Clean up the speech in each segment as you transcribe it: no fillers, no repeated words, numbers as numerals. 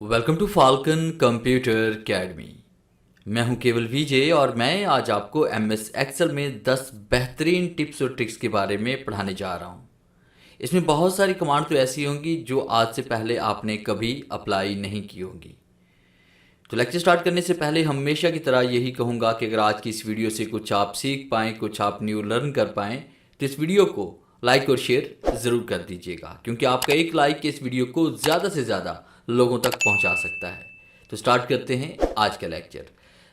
Welcome to falcon computer academy. मैं हूं केवल विजय और मैं आज आपको एमएस एक्सेल में 10 बेहतरीन टिप्स और ट्रिक्स के बारे में पढ़ाने जा रहा हूं। इसमें बहुत सारी कमांड तो ऐसी होंगी जो आज से पहले आपने कभी अप्लाई नहीं की होंगी। तो लेक्चर स्टार्ट करने से पहले हमेशा की तरह यही कहूँगा कि अगर आज की इस वीडियो से कुछ आप सीख पाएँ, कुछ आप न्यू लर्न कर पाएँ, तो इस वीडियो को लाइक और शेयर ज़रूर कर दीजिएगा, क्योंकि आपका एक लाइक इस वीडियो को ज़्यादा से ज़्यादा लोगों तक पहुंचा सकता है। तो स्टार्ट करते हैं आज का लेक्चर।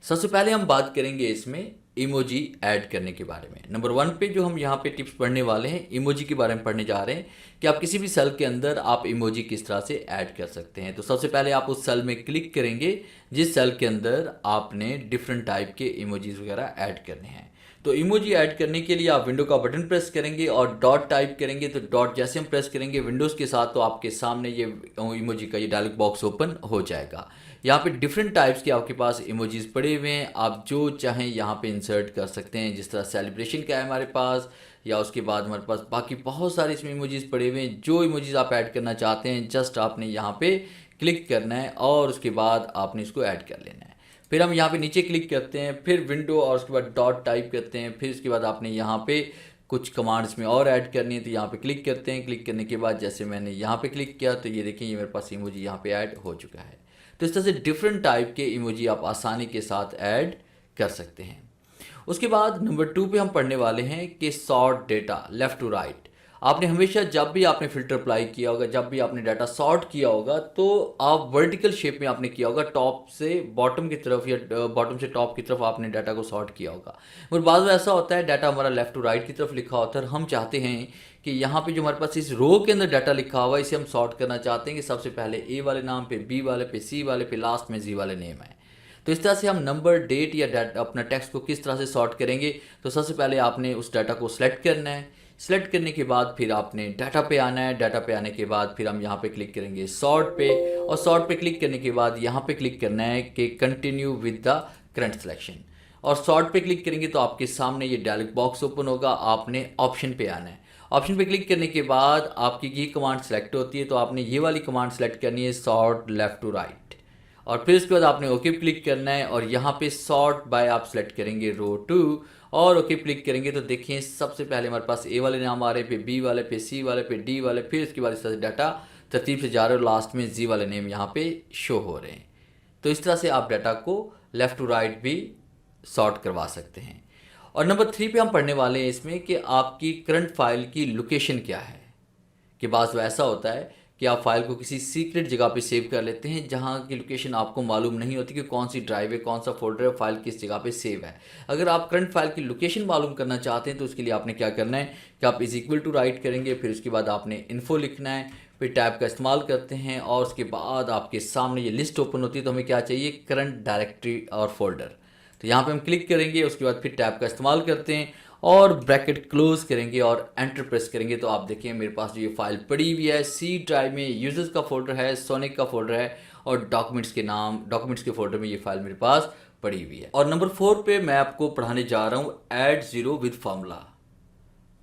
सबसे पहले हम बात करेंगे इसमें इमोजी ऐड करने के बारे में। नंबर 1 पे जो हम यहाँ पे टिप्स पढ़ने वाले हैं, इमोजी के बारे में पढ़ने जा रहे हैं कि आप किसी भी सेल के अंदर आप इमोजी किस तरह से ऐड कर सकते हैं। तो सबसे पहले आप उस सेल में क्लिक करेंगे जिस सेल के अंदर आपने डिफरेंट टाइप के इमोजीज वगैरह ऐड करने हैं। तो इमोजी ऐड करने के लिए आप विंडो का बटन प्रेस करेंगे और डॉट टाइप करेंगे। तो डॉट जैसे हम प्रेस करेंगे विंडोज़ के साथ, तो आपके सामने ये इमोजी का ये डायलॉग बॉक्स ओपन हो जाएगा। यहाँ पे डिफरेंट टाइप्स के आपके पास इमोजीज पड़े हुए हैं, आप जो चाहें यहाँ पे इंसर्ट कर सकते हैं। जिस तरह सेलिब्रेशन का है हमारे पास, या उसके बाद हमारे पास बाकी बहुत सारे इसमें इमोजीज पड़े हुए हैं। जो इमोजीज आप ऐड करना चाहते हैं जस्ट आपने यहाँ पे क्लिक करना है और उसके बाद आपने इसको ऐड कर लेना है। फिर हम यहाँ पे नीचे क्लिक करते हैं, फिर विंडो और उसके बाद डॉट टाइप करते हैं। फिर उसके बाद आपने यहाँ पे कुछ कमांड्स में और ऐड करनी है, तो यहाँ पे क्लिक करते हैं। क्लिक करने के बाद जैसे मैंने यहाँ पे क्लिक किया तो ये देखें ये मेरे पास इमोजी यहाँ पे ऐड हो चुका है। तो इस तरह से डिफरेंट टाइप के इमोजी आप आसानी के साथ ऐड कर सकते हैं। उसके बाद नंबर 2 पे हम पढ़ने वाले हैं कि sort data left to right. आपने हमेशा जब भी आपने फ़िल्टर अप्लाई किया होगा, जब भी आपने डाटा सॉर्ट किया होगा, तो आप वर्टिकल शेप में आपने किया होगा, टॉप से बॉटम की तरफ या बॉटम से टॉप की तरफ आपने डाटा को सॉर्ट किया होगा। और बाद में ऐसा होता है डाटा हमारा लेफ़्ट टू राइट की तरफ लिखा होता है और हम चाहते हैं कि यहाँ पे जो हमारे पास इस रो के अंदर डाटा लिखा हुआ है इसे हम सॉर्ट करना चाहते हैं कि सबसे पहले ए वाले नाम पे, बी वाले पे, सी वाले पे, लास्ट में जी वाले नेम है। तो इस तरह से हम नंबर, डेट या अपना टेक्स्ट को किस तरह से सॉर्ट करेंगे। तो सबसे पहले आपने उस डाटा को सिलेक्ट करना है। सिलेक्ट करने के बाद फिर आपने डाटा पे आना है। डाटा पे आने के बाद फिर हम यहाँ पे क्लिक करेंगे सॉर्ट पे, और सॉर्ट पे क्लिक करने के बाद यहाँ पे क्लिक करना है कि continue with the current selection. और सॉर्ट पे क्लिक करेंगे तो आपके सामने ये डायलॉग बॉक्स ओपन होगा। आपने ऑप्शन पे आना है। ऑप्शन पे क्लिक करने के बाद आपकी ये कमांड सेलेक्ट होती है, तो आपने ये वाली कमांड सेलेक्ट करनी है, सॉर्ट लेफ़्ट टू राइट। और फिर उसके बाद आपने ओके क्लिक करना है और यहाँ पे सॉर्ट बाय आप सेलेक्ट करेंगे रो 2 और ओके क्लिक करेंगे। तो देखिए सबसे पहले हमारे पास ए वाले नाम आ रहे पे, बी वाले पे, सी वाले पे, डी वाले, फिर उसके बाद इस तरह से डाटा तरतीब से जा रहे हो, लास्ट में जी वाले नेम यहाँ पे शो हो रहे हैं। तो इस तरह से आप डाटा को लेफ़्ट टू राइट भी सॉर्ट करवा सकते हैं। और नंबर 3 पे हम पढ़ने वाले हैं इसमें कि आपकी करंट फाइल की लोकेशन क्या है। कि बाज़ ऐसा होता है कि आप फाइल को किसी सीक्रेट जगह पे सेव कर लेते हैं जहाँ की लोकेशन आपको मालूम नहीं होती कि कौन सी ड्राइव है, कौन सा फोल्डर है, फाइल किस जगह पे सेव है। अगर आप करंट फाइल की लोकेशन मालूम करना चाहते हैं तो उसके लिए आपने क्या करना है कि आप इज इक्वल टू राइट करेंगे, फिर उसके बाद आपने इन्फो लिखना है, फिर टैब का इस्तेमाल करते हैं और उसके बाद आपके सामने ये लिस्ट ओपन होती है। तो हमें क्या चाहिए, करंट डायरेक्टरी और फोल्डर। तो यहाँ पे हम क्लिक करेंगे, उसके बाद फिर टैब का इस्तेमाल करते हैं और ब्रैकेट क्लोज करेंगे और एंटर प्रेस करेंगे। तो आप देखिए मेरे पास जो ये फाइल पड़ी हुई है, सी ड्राइव में यूजर्स का फोल्डर है, सोनिक का फोल्डर है और डॉक्यूमेंट्स के फोल्डर में ये फाइल मेरे पास पड़ी हुई है। और नंबर 4 पे मैं आपको पढ़ाने जा रहा हूँ ऐड ज़ीरो विद फार्मूला।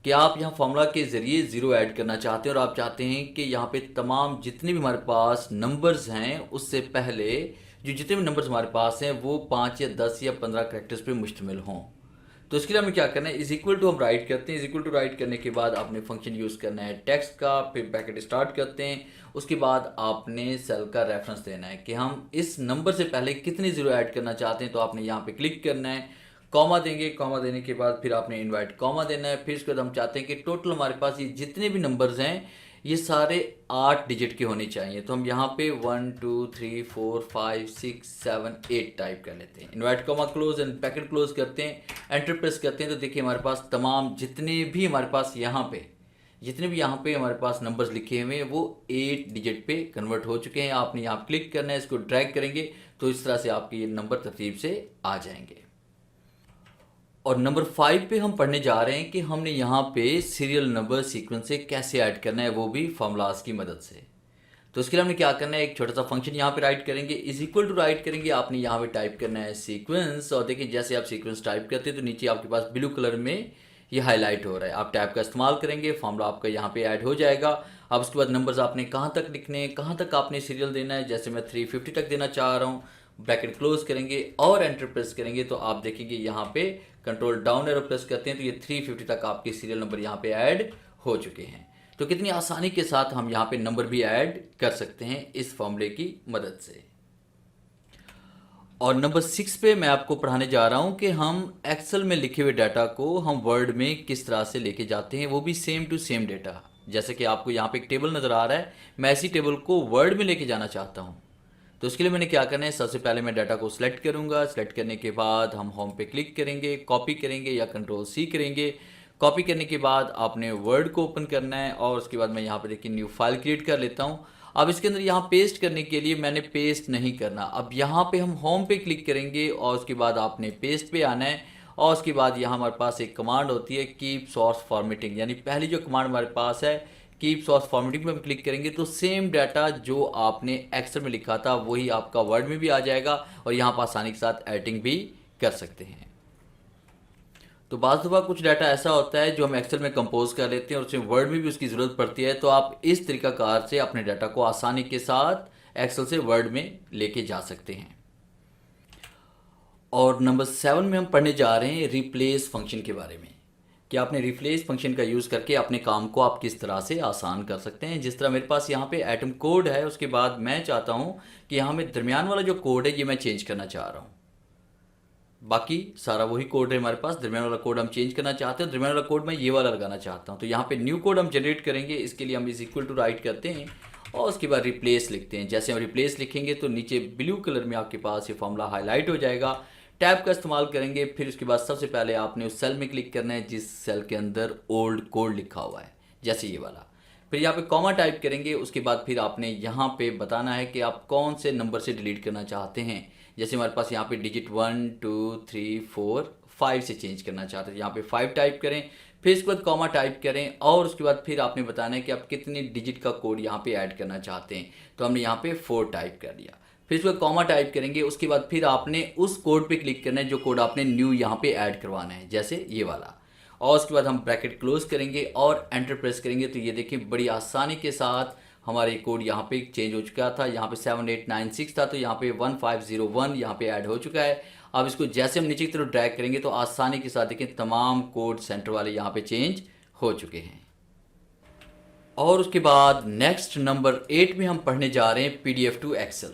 कि आप यहाँ फार्मूला के ज़रिए ज़ीरो ऐड करना चाहते हैं और आप चाहते हैं कि यहाँ पे तमाम जितने भी हमारे पास नंबर्स हैं उससे पहले जो जितने भी नंबर्स हमारे पास हैं वो 5 या 10 या 15 करेक्टर्स पे मुश्तमिल हों। तो इसके लिए हमें क्या करना है, इज इक्वल टू हम राइट करते हैं। इज इक्वल टू राइट करने के बाद आपने फंक्शन यूज़ करना है टेक्स्ट का, फिर ब्रैकेट स्टार्ट करते हैं। उसके बाद आपने सेल का रेफरेंस देना है कि हम इस नंबर से पहले कितने ज़ीरो ऐड करना चाहते हैं। तो आपने यहाँ पे क्लिक करना है, कॉमा देंगे, कॉमा देने के बाद फिर आपने इनवाइट कॉमा देना है। फिर उसके बाद हम चाहते हैं कि टोटल हमारे पास ये जितने भी नंबर्स हैं ये सारे 8 डिजिट के होने चाहिए। तो हम यहाँ पे 1 2 3 4 5 6 7 8 टाइप कर लेते हैं। Invite comma close and bracket close करते हैं, एंटर प्रेस करते हैं। तो देखिए हमारे पास तमाम जितने भी हमारे पास यहाँ पे हमारे पास नंबर्स लिखे हुए हैं वो 8 डिजिट पे कन्वर्ट हो चुके हैं। आपने यहाँ क्लिक करना है, इसको ड्रैग करेंगे तो इस तरह से आपके ये नंबर तरतीब से आ जाएंगे। और नंबर 5 पे हम पढ़ने जा रहे हैं कि हमने यहाँ पे सीरियल नंबर सीक्वेंस से कैसे ऐड करना है, वो भी फॉर्मूलाज की मदद से। तो उसके लिए हमने क्या करना है, एक छोटा सा फंक्शन यहाँ पे राइट करेंगे, इज इक्वल टू राइट करेंगे। आपने यहाँ पे टाइप करना है सीक्वेंस और देखिए जैसे आप सीक्वेंस टाइप करते हैं तो नीचे आपके पास ब्लू कलर में ये हाईलाइट हो रहा है। आप टैब का इस्तेमाल करेंगे, फॉर्मूला आपका यहाँ पे ऐड हो जाएगा अब उसके बाद नंबर्स आपने कहाँ तक लिखने हैं, कहाँ तक आपने सीरियल देना है। जैसे मैं 350 तक देना चाह रहा हूँ, ब्रैकेट क्लोज करेंगे और एंटर प्रेस करेंगे तो आप देखेंगे यहाँ पे कंट्रोल डाउन एरो प्रेस करते हैं तो ये 350 तक आपके सीरियल नंबर यहाँ पे ऐड हो चुके हैं। तो कितनी आसानी के साथ हम यहाँ पे नंबर भी ऐड कर सकते हैं इस फॉर्मूले की मदद से। और नंबर 6 पे मैं आपको पढ़ाने जा रहा हूँ कि हम एक्सेल में लिखे हुए डाटा को हम वर्ड में किस तरह से लेके जाते हैं, वो भी सेम टू सेम डाटा। जैसे कि आपको यहाँ पे एक टेबल नज़र आ रहा है, मैं इसी टेबल को वर्ड में लेके जाना चाहता हूँ। तो उसके लिए मैंने क्या करना है, सबसे पहले मैं डाटा को सिलेक्ट करूँगा। सिलेक्ट करने के बाद हम होम पे क्लिक करेंगे, कॉपी करेंगे या कंट्रोल सी करेंगे। कॉपी करने के बाद आपने वर्ड को ओपन करना है और उसके बाद मैं यहाँ पर देखिए न्यू फाइल क्रिएट कर लेता हूँ। अब इसके अंदर यहाँ पेस्ट करने के लिए मैंने पेस्ट नहीं करना। अब यहाँ पे हम होम पे क्लिक करेंगे और उसके बाद आपने पेस्ट पे आना है और उसके बाद यहाँ हमारे पास एक कमांड होती है कीप सोर्स फॉर्मेटिंग, यानी पहली जो कमांड हमारे पास है कीप सोर्स फॉर्मेटिंग में हम क्लिक करेंगे तो सेम डाटा जो आपने एक्सेल में लिखा था वही आपका वर्ड में भी आ जाएगा और यहाँ पर आसानी के साथ एडिटिंग भी कर सकते हैं। तो बाज़ दफ़ा कुछ डाटा ऐसा होता है जो हम एक्सेल में कंपोज कर लेते हैं और उसमें वर्ड में भी उसकी ज़रूरत पड़ती है, तो आप इस तरीकाकार से अपने डाटा को आसानी के साथ एक्सेल से वर्ड में लेके जा सकते हैं। और नंबर 7 में हम पढ़ने जा रहे हैं रिप्लेस फंक्शन के बारे में कि आपने रिप्लेस फंक्शन का यूज़ करके अपने काम को आप किस तरह से आसान कर सकते हैं। जिस तरह मेरे पास यहाँ पे एटम कोड है, उसके बाद मैं चाहता हूँ कि यहाँ में दरमियान वाला जो कोड है ये मैं चेंज करना चाह रहा हूँ। बाकी सारा वही कोड है हमारे पास, दरमियान वाला कोड हम चेंज करना चाहते हैं, दरमियान वाला कोड मैं ये वाला लगाना चाहता हूँ। तो यहाँ पे न्यू कोड हम जनरेट करेंगे, इसके लिए हम इज इक्वल टू राइट करते हैं और उसके बाद रिप्लेस लिखते हैं। जैसे हम रिप्लेस लिखेंगे तो नीचे ब्लू कलर में आपके पास ये फॉर्मूला हाईलाइट हो जाएगा। टैब का इस्तेमाल करेंगे, फिर उसके बाद सबसे पहले आपने उस सेल में क्लिक करना है जिस सेल के अंदर ओल्ड कोड लिखा हुआ है, जैसे ये वाला। फिर यहाँ पे कॉमा टाइप करेंगे, उसके बाद फिर आपने यहाँ पे बताना है कि आप कौन से नंबर से डिलीट करना चाहते हैं। जैसे हमारे पास यहाँ पे डिजिट 1 2 3 4 5 से चेंज करना चाहते हैं, यहाँ पे 5 टाइप करें, फिर उसके बाद कॉमा टाइप करें और उसके बाद फिर आपने बताना है कि आप कितनी डिजिट का कोड यहाँ पे ऐड करना चाहते हैं। तो हमने यहाँ पे 4 टाइप कर दिया, फिर उसके बाद कॉमा टाइप करेंगे, उसके बाद फिर आपने उस कोड पे क्लिक करना है जो कोड आपने न्यू यहाँ पे ऐड करवाना है, जैसे ये वाला। और उसके बाद हम ब्रैकेट क्लोज करेंगे और एंटर प्रेस करेंगे तो ये देखिए बड़ी आसानी के साथ हमारे कोड यहाँ पे चेंज हो चुका था। यहाँ पे 7896 था तो यहाँ पे 1501 यहाँ पे ऐड हो चुका है। अब इसको जैसे हम नीचे की तरफ ड्रैग करेंगे तो आसानी के साथ देखिए तमाम कोड सेंटर वाले यहाँ पे चेंज हो चुके हैं। और उसके बाद नेक्स्ट नंबर 8 में हम पढ़ने जा रहे हैं PDF टू एक्सेल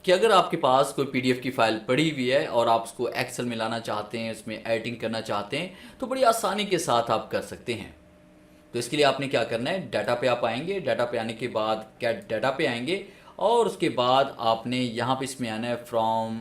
कि अगर आपके पास कोई PDF की फ़ाइल पड़ी हुई है और आप उसको एक्सेल में लाना चाहते हैं, उसमें एडिटिंग करना चाहते हैं तो बड़ी आसानी के साथ आप कर सकते हैं। तो इसके लिए आपने क्या करना है, डाटा पे आप आएंगे, डाटा पे आने के बाद क्या डाटा पे आएंगे और उसके बाद आपने यहाँ पे इसमें आना है फ्रॉम,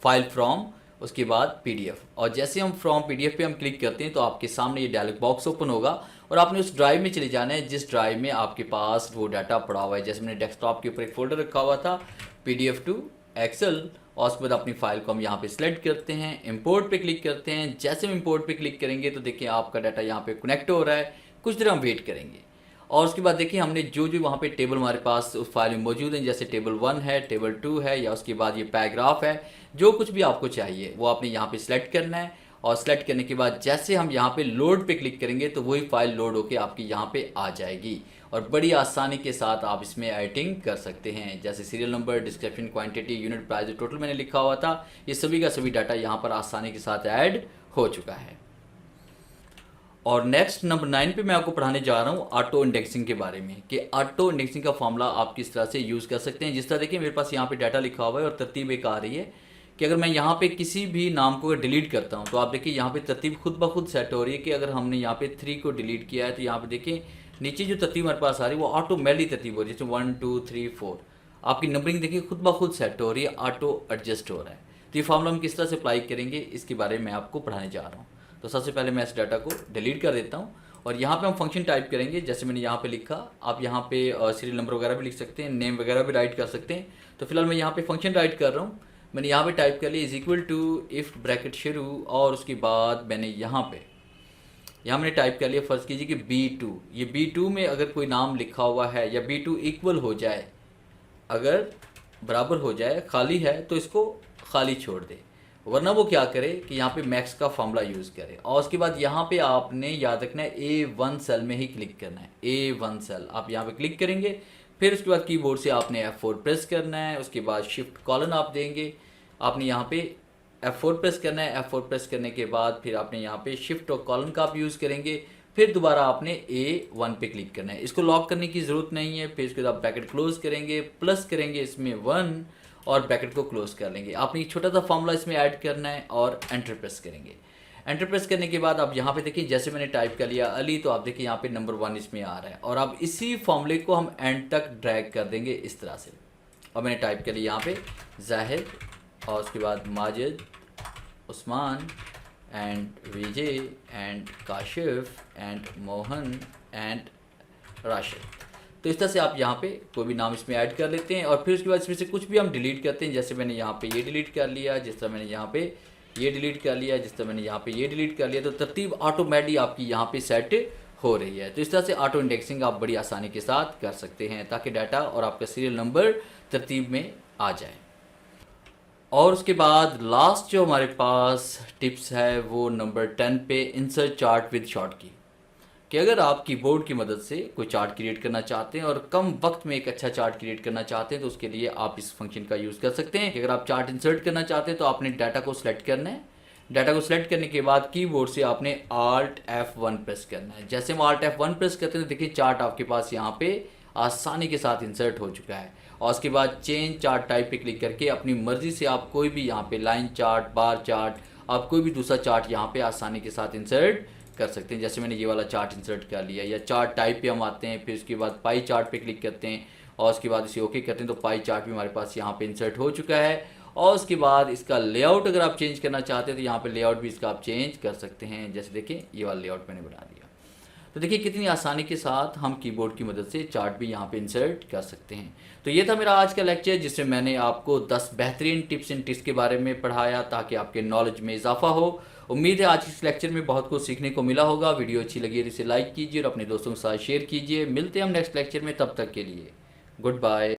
फाइल फ्रॉम, उसके बाद PDF। और जैसे हम फ्रॉम PDF पे हम क्लिक करते हैं तो आपके सामने ये डायलॉग बॉक्स ओपन होगा और आपने उस ड्राइव में चले जाना है जिस ड्राइव में आपके पास वो डाटा पड़ा हुआ है। जैसे मैंने डेस्कटॉप के ऊपर एक फोल्डर रखा हुआ था PDF टू एक्सेल, और उसके बाद अपनी फाइल को हम यहाँ पे सिलेक्ट करते हैं, इंपोर्ट पे क्लिक करते हैं। जैसे हम इंपोर्ट पे क्लिक करेंगे तो देखिए आपका डाटा यहाँ पे कनेक्ट हो रहा है। कुछ देर हम वेट करेंगे और उसके बाद देखिए हमने जो जो वहाँ पे टेबल हमारे पास उस फाइल में मौजूद हैं, जैसे टेबल 1 है, टेबल 2 है या उसके बाद ये पैराग्राफ है, जो कुछ भी आपको चाहिए वो आपने यहाँ पे सिलेक्ट करना है। और सेलेक्ट करने के बाद जैसे हम यहाँ पे लोड पे क्लिक करेंगे तो वही फाइल लोड होके आपकी यहाँ पे आ जाएगी और बड़ी आसानी के साथ आप इसमें एडिटिंग कर सकते हैं। जैसे serial number, description, quantity, unit price, total मैंने लिखा हुआ था, ये सभी का सभी डाटा यहाँ पर आसानी के साथ ऐड हो चुका है। और नेक्स्ट नंबर 9 पे मैं आपको पढ़ाने जा रहा हूँ ऑटो इंडेक्सिंग के बारे में कि ऑटो इंडेक्सिंग का फॉर्मूला आप किस तरह से यूज़ कर सकते हैं। जिस तरह देखिए मेरे पास यहाँ पे डाटा लिखा हुआ है और तरतीब एक आ रही है कि अगर मैं यहाँ पे किसी भी नाम को डिलीट करता हूँ तो आप देखिए यहाँ पे तरतीब खुद ब खुद सेट हो रही है कि अगर हमने यहाँ पे 3 को डिलीट किया है तो यहाँ पे देखिए नीचे जो तरतीब हमारे पास आ रही है वो ऑटोमेटिक तरतीब हो रही है, जैसे 1 2 3 4 आपकी नंबरिंग देखिए खुद ब खुद सेट हो रही है, ऑटो एडजस्ट हो रहा है। तो ये फॉर्मूला हम किस तरह से अप्लाई करेंगे इसके बारे में आपको पढ़ाने जा रहा हूँ। तो सबसे पहले मैं इस डाटा को डिलीट कर देता हूँ और यहाँ पे हम फंक्शन टाइप करेंगे। जैसे मैंने यहाँ पे लिखा, आप यहाँ पे सीरियल नंबर वगैरह भी लिख सकते हैं, नेम वगैरह भी राइट कर सकते हैं। तो फिलहाल मैं यहाँ पे फंक्शन राइट कर रहा हूँ। मैंने यहाँ पे टाइप कर लिया is equal to if bracket शुरू और उसके बाद मैंने यहाँ मैंने टाइप कर लिया, फ़र्ज़ कीजिए कि B2, ये B2 में अगर कोई नाम लिखा हुआ है या B2 इक्वल हो जाए, अगर बराबर हो जाए, खाली है तो इसको खाली छोड़ दे, वरना वो क्या करे कि यहाँ पे मैक्स का फॉर्मूला यूज़ करे। और उसके बाद यहाँ पे आपने याद रखना है A1 सेल में ही क्लिक करना है। A1 सेल आप यहाँ पे क्लिक करेंगे, फिर उसके बाद कीबोर्ड से आपने F4 प्रेस करना है। उसके बाद शिफ्ट कॉलन आप देंगे, आपने यहाँ पे F4 प्रेस करना है। F4 प्रेस करने के बाद फिर आपने यहाँ पे शिफ्ट और कॉलन का आप यूज़ करेंगे, फिर दोबारा आपने A1 पे क्लिक करना है। इसको लॉक करने की ज़रूरत नहीं है। फिर इसके बाद ब्रैकेट क्लोज करेंगे, प्लस करेंगे इसमें 1 और ब्रैकेट को क्लोज कर लेंगे। आपने एक छोटा सा फॉर्मूला इसमें ऐड करना है और एंटर प्रेस करेंगे। एंटर प्रेस करने के बाद आप यहाँ पे देखिए, जैसे मैंने टाइप कर लिया अली, तो आप देखिए यहाँ पे नंबर 1 इसमें आ रहा है। और अब इसी फॉर्मूले को हम एंड तक ड्रैग कर देंगे इस तरह से। और मैंने टाइप कर लिया यहाँ पे जाहिद, और उसके बाद Majid, Usman and Vijay and Kashif and Mohan and Rashid. तो इस तरह से आप यहाँ पे कोई भी नाम इसमें ऐड कर लेते हैं। और फिर उसके बाद इसमें से कुछ भी हम डिलीट करते हैं। जैसे मैंने यहाँ पे ये डिलीट कर लिया, जिस तरह मैंने यहाँ पे ये डिलीट कर लिया, जिस तरह मैंने यहाँ पे ये डिलीट कर लिया, तो तरतीब ऑटोमेटिक आपकी यहाँ पे सेट हो रही है। तो इस तरह से ऑटो इंडेक्सिंग आप बड़ी आसानी के साथ कर सकते हैं, ताकि डाटा और आपका सीरियल नंबर तरतीब में आ जाए। और उसके बाद लास्ट जो हमारे पास टिप्स है वो नंबर 10 पे इंसर्ट चार्ट विद शॉर्ट की, कि अगर आप कीबोर्ड की मदद से कोई चार्ट क्रिएट करना चाहते हैं और कम वक्त में एक अच्छा चार्ट क्रिएट करना चाहते हैं, तो उसके लिए आप इस फंक्शन का यूज़ कर सकते हैं। कि अगर आप चार्ट इंसर्ट करना चाहते हैं तो आपने डाटा को सिलेक्ट करना है। डाटा को सिलेक्ट करने के बाद कीबोर्ड से आपने Alt F1 प्रेस करना है। जैसे हम Alt F1 प्रेस करते हैं तो देखिए चार्ट आपके पास यहाँ पे आसानी के साथ इंसर्ट हो चुका है। और उसके बाद चेंज चार्ट टाइप पे क्लिक करके अपनी मर्ज़ी से आप कोई भी यहाँ पे लाइन चार्ट, बार चार्ट, आप कोई भी दूसरा चार्ट यहाँ पे आसानी के साथ इंसर्ट कर सकते हैं। जैसे मैंने ये वाला चार्ट इंसर्ट कर लिया। या चार्ट टाइप पे हम आते हैं, फिर उसके बाद पाई चार्ट पे क्लिक करते हैं और उसके बाद इसे ओके करते हैं, तो पाई चार्ट भी हमारे पास यहाँ पे इंसर्ट हो चुका है। और उसके बाद इसका लेआउट अगर आप चेंज करना चाहते हैं तो यहाँ पे लेआउट भी इसका आप चेंज कर सकते हैं। जैसे देखिए ये वाला लेआउट मैंने बना दिया। तो देखिए कितनी आसानी के साथ हम कीबोर्ड की मदद से चार्ट भी यहाँ पे इंसर्ट कर सकते हैं। तो ये था मेरा आज का लेक्चर, जिसमें मैंने आपको 10 बेहतरीन टिप्स एंड ट्रिक्स के बारे में पढ़ाया, ताकि आपके नॉलेज में इजाफा हो। उम्मीद है आज इस लेक्चर में बहुत कुछ सीखने को मिला होगा। वीडियो अच्छी लगी है तो इसे लाइक कीजिए और अपने दोस्तों के साथ शेयर कीजिए। मिलते हैं हम नेक्स्ट लेक्चर में, तब तक के लिए गुड बाय।